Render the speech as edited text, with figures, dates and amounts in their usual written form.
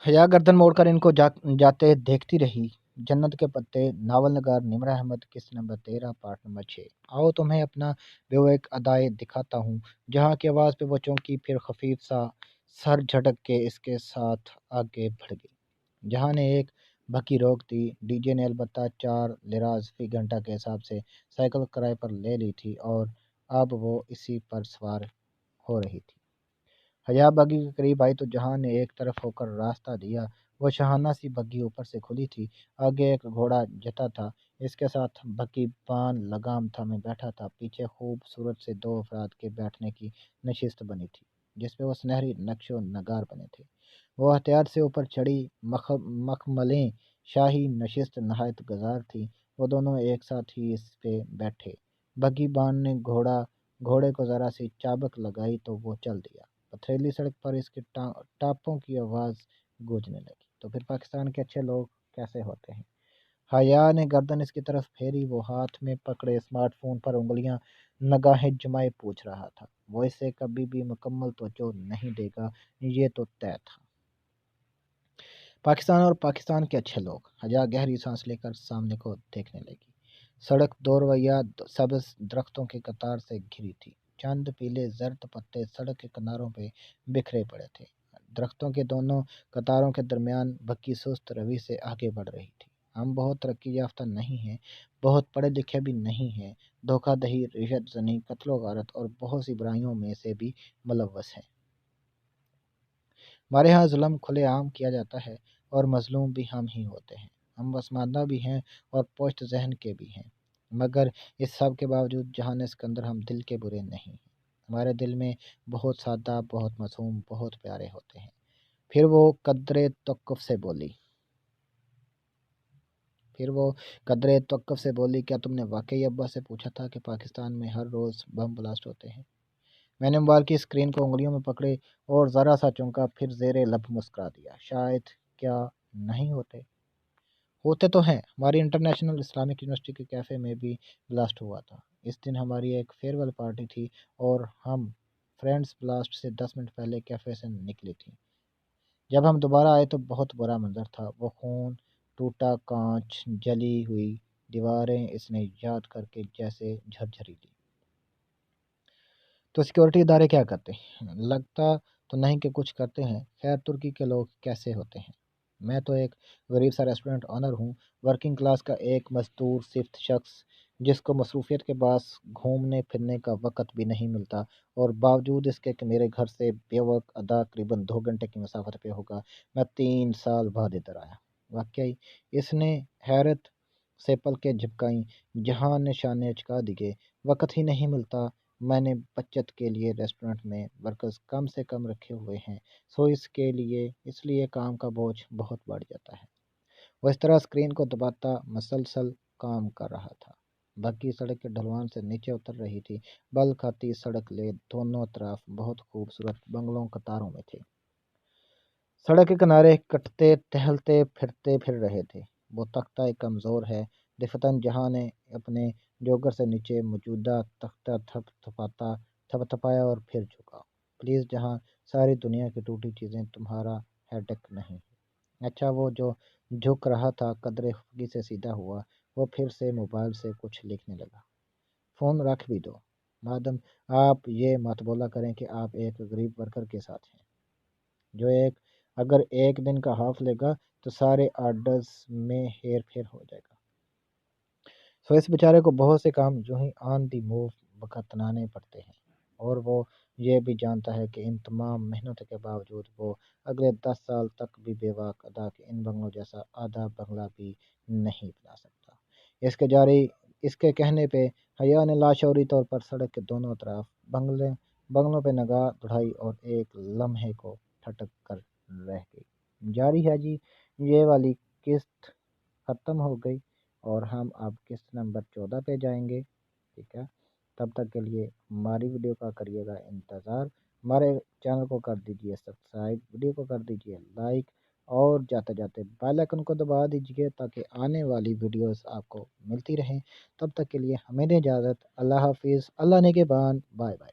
हया गर्दन मोड़कर इनको जाते देखती रही। जन्नत के पत्ते, नावल नगार निमरा अहमद, किस्त नंबर 13, पार्ट नंबर 6। आओ तुम्हें अपना बेवक अदाए दिखाता हूँ। जहाँ की आवाज़ पे वो चौंकी, फिर खफीफ सा सर झटक के इसके साथ आगे बढ़ गई। जहाँ ने एक भकी रोक दी। डीजे ने अलबत्ता 4 लिराज फी घंटा के हिसाब से साइकिल किराए पर ले ली थी और अब वो इसी पर सवार हो रही थी। हया बग्घी के करीब आई तो जहां ने एक तरफ होकर रास्ता दिया। वो शहाना सी बग्घी ऊपर से खुली थी। आगे एक घोड़ा जता था, इसके साथ बग्घी बान लगाम थामे बैठा था। पीछे खूबसूरत से 2 अफराद के बैठने की नशिस्त बनी थी, जिसपे वो सुनहरी नक्शो नगार बने थे। वो हथियार से ऊपर चढ़ी मखमलें शाही नशिस्त नहायत गजार थी। वो दोनों एक साथ ही इस पे बैठे। बग्घी बान ने घोड़े को जरा सी चाबक लगाई तो वो चल दिया। पथरीली सड़क पर इसके टापों की आवाज़ गूंजने लगी। तो फिर पाकिस्तान के अच्छे लोग कैसे होते हैं? हया ने गर्दन इसकी तरफ फेरी। वो हाथ में पकड़े स्मार्टफोन पर उंगलियां नगाहें जमाए पूछ रहा था। वो इसे कभी भी मुकम्मल तवज्जो नहीं देगा, ये तो तय था। पाकिस्तान और पाकिस्तान के अच्छे लोग। हया गहरी सांस लेकर सामने को देखने लगी। सड़क दो रवैया सब्ज दरख्तों की कतार से घिरी थी। चंद पीले जर्द पत्ते सड़क के किनारों पे बिखरे पड़े थे। दरख्तों के दोनों कतारों के दरमियान बग्घी सुस्त रवि से आगे बढ़ रही थी। हम बहुत तरक्की याफ्ता नहीं हैं, बहुत पढ़े लिखे भी नहीं हैं, धोखाधड़ी, रिश्वत जनी, कत्लो गारत और बहुत सी बुराइयों में से भी मुलव्वस हैं। हमारे यहाँ जुल्म खुलेआम किया जाता है और मजलूम भी हम ही होते हैं। हम पसमानदा भी हैं और पुश्त ज़हन के भी हैं, मगर इस सब के बावजूद जहान सिकंदर हम दिल के बुरे नहीं हैं। हमारे दिल में बहुत सादा, बहुत मासूम, बहुत प्यारे होते हैं। फिर वो कदरे तवक्कुफ से बोली क्या तुमने वाकई अब्बा से पूछा था कि पाकिस्तान में हर रोज़ बम ब्लास्ट होते हैं? मैंने मोबाइल की स्क्रीन को उंगलियों में पकड़े और ज़रा सा चौंका, फिर ज़ेरे लब मुस्कुरा दिया। शायद, क्या नहीं होते? होते तो हैं। हमारी इंटरनेशनल इस्लामिक यूनिवर्सिटी के कैफ़े में भी ब्लास्ट हुआ था। इस दिन हमारी एक फेयरवेल पार्टी थी और हम फ्रेंड्स ब्लास्ट से 10 मिनट पहले कैफ़े से निकली थी। जब हम दोबारा आए तो बहुत बुरा मंजर था। वो खून, टूटा कांच, जली हुई दीवारें इसने याद करके जैसे झरझरी ली। तो सिक्योरिटी इदारे क्या करते हैं? लगता तो नहीं कि कुछ करते हैं। खैर, तुर्की के लोग कैसे होते हैं? मैं तो एक गरीब सा रेस्टोरेंट ऑनर हूँ, वर्किंग क्लास का एक मजदूर सिफ्त शख्स, जिसको मसरूफियत के पास घूमने फिरने का वक़्त भी नहीं मिलता, और बावजूद इसके कि मेरे घर से बेवक अदा करीबन 2 घंटे की मसाफत पे होगा, मैं 3 साल बाद इधर आया। वाकई इसने हैरत से पलकें झपकाईं। जहाँ निशाने अचका दिए। वक़्त ही नहीं मिलता। मैंने बचत के लिए रेस्टोरेंट में वर्कर्स कम से कम रखे हुए हैं, सो इसलिए काम का बोझ बहुत बढ़ जाता है। वो इस तरह स्क्रीन को दबाता मसलसल काम कर रहा था। बाकी सड़क के ढलवान से नीचे उतर रही थी। बल खाती सड़क ले दोनों तरफ बहुत खूबसूरत बंगलों कतारों में थे। सड़क के किनारे कटते टहलते फिरते फिर रहे थे। वो तख्ता एक कमज़ोर है। रिफतन जहाँ ने अपने जोगर से नीचे मौजूदा तख्ता थपथपाया और फिर झुका। प्लीज़ जहाँ, सारी दुनिया की टूटी चीज़ें तुम्हारा हेडेक नहीं। अच्छा, वो जो झुक रहा था कदरे खुफगी से सीधा हुआ। वो फिर से मोबाइल से कुछ लिखने लगा। फ़ोन रख भी दो मादम, आप ये मत बोला करें कि आप एक गरीब वर्कर के साथ हैं, जो एक अगर एक दिन का हाफ लेगा तो सारे ऑर्डर्स में हेर फेर हो जाएगा। सो इस बेचारे को बहुत से काम यूं ही ऑन दी मूव बखतनाने पड़ते हैं, और वो ये भी जानता है कि इन तमाम मेहनत के बावजूद वो अगले 10 साल तक भी बेवाक अदा के इन बंगलों जैसा आधा बंगला भी नहीं बना सकता। इसके कहने पे हया ने लाशौरी तौर पर सड़क के दोनों तरफ बंगलों पे निगाह बढ़ाई और एक लम्हे को ठटक कर रह गई। जारी है जी, ये वाली किस्त ख़त्म हो गई और हम अब किस्त नंबर 14 पे जाएंगे। ठीक है, तब तक के लिए हमारी वीडियो का करिएगा इंतज़ार। हमारे चैनल को कर दीजिए सब्सक्राइब, वीडियो को कर दीजिए लाइक, और जाते जाते बेल आइकन को दबा दीजिए ताकि आने वाली वीडियोस आपको मिलती रहें। तब तक के लिए हमें दें इजाज़त। अल्लाह हाफिज़, अल्लाह ने के बान, बाय बाय।